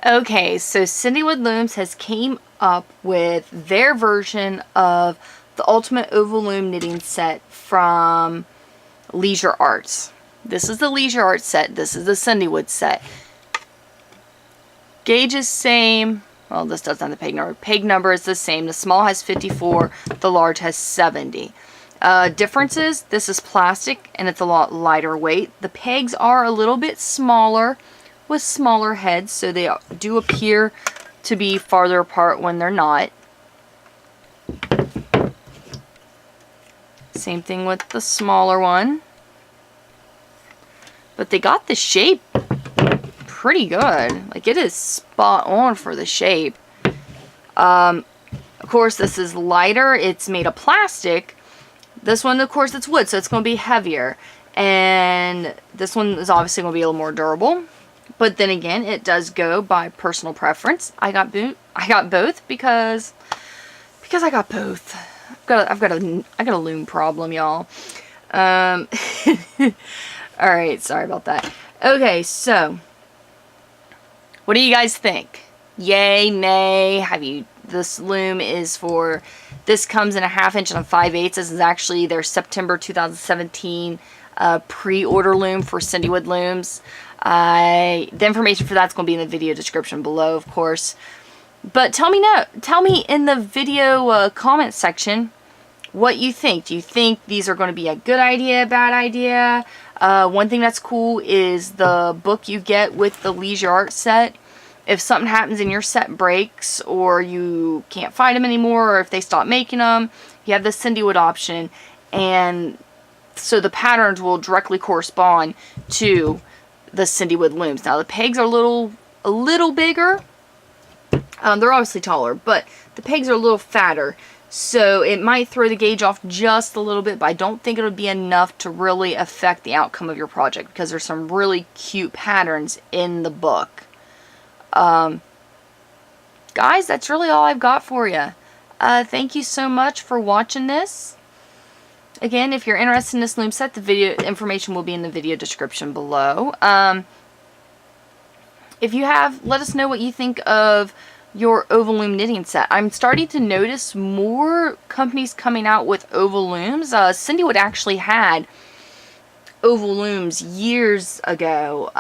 Okay, so CinDWood Looms has came up with their version of the Ultimate Oval Loom Knitting Set from Leasure Arts. This is the Leasure Arts set. This is the CinDWood set. Gauge is same. Well, this doesn't have the peg number. Peg number is the same. The small has 54. The large has 70. Differences, this is plastic and it's a lot lighter weight. The pegs are a little bit smaller with smaller heads, so they do appear to be farther apart when they're not. Same thing with the smaller one. But they got the shape pretty good. Like, it is spot on for the shape. Of course, this is lighter. It's made of plastic. This one, of course, it's wood, so it's going to be heavier. And this one is obviously going to be a little more durable. But then again, it does go by personal preference. I got both because I got both. I've got a loom problem, y'all. All right, sorry about that. Okay, so what do you guys think? Yay, nay? This loom is for, this comes in a 1/2 inch and a 5/8. This is actually their September 2017 pre-order loom for CinDWood Looms. The information for that's going to be in the video description below, of course. But tell me in the video comment section what you think. Do you think these are going to be a good idea, bad idea? One thing that's cool is the book you get with the Leasure Art set. If something happens and your set breaks, or you can't find them anymore, or if they stop making them, you have the CinDWood option, and so the patterns will directly correspond to the CinDWood looms. Now the pegs are a little bigger. They're obviously taller, but the pegs are a little fatter, so it might throw the gauge off just a little bit, but I don't think it'll be enough to really affect the outcome of your project, because there's some really cute patterns in the book. Guys, that's really all I've got for you. Thank you so much for watching this. Again, if you're interested in this loom set, the video information will be in the video description below. If you have, let us know what you think of your oval loom knitting set. I'm starting to notice more companies coming out with oval looms. CinDWood actually had oval looms years ago.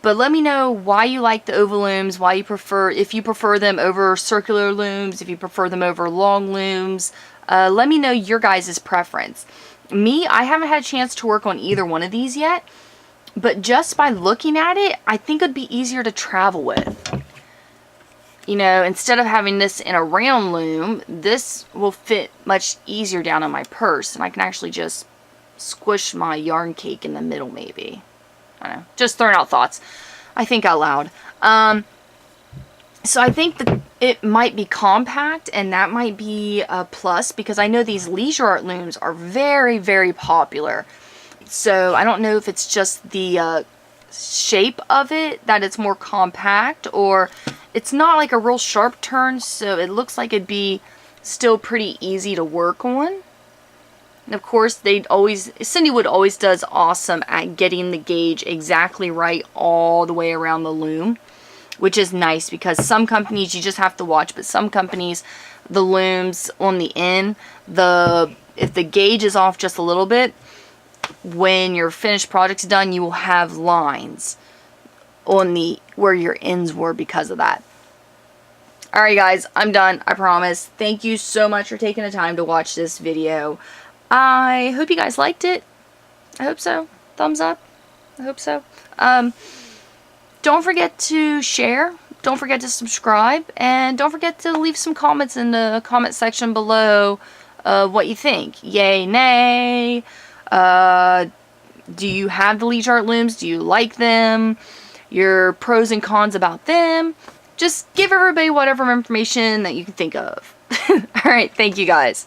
But let me know why you like the oval looms, why you prefer, if you prefer them over circular looms, if you prefer them over long looms. Let me know your guys' preference. Me, I haven't had a chance to work on either one of these yet, but just by looking at it, I think it'd be easier to travel with. You know, instead of having this in a round loom, this will fit much easier down in my purse, and I can actually just squish my yarn cake in the middle, maybe. I don't know, just throwing out thoughts. I think out loud. So I think that it might be compact, and that might be a plus, because I know these Leasure Art looms are very, very popular. So I don't know if it's just the shape of it, that it's more compact, or it's not like a real sharp turn, so it looks like it'd be still pretty easy to work on. And of course, CinDWood always does awesome at getting the gauge exactly right all the way around the loom, which is nice, because some companies you just have to watch, but some companies, the looms on the end, if the gauge is off just a little bit, when your finished project's done, you will have lines on where your ends were because of that. Alright guys, I'm done, I promise. Thank you so much for taking the time to watch this video. I hope you guys liked it. I hope so. Thumbs up. I hope so. Don't forget to share. Don't forget to subscribe. And don't forget to leave some comments in the comment section below what you think. Yay, nay. Do you have the Leasure Art looms? Do you like them? Your pros and cons about them? Just give everybody whatever information that you can think of. Alright, thank you guys.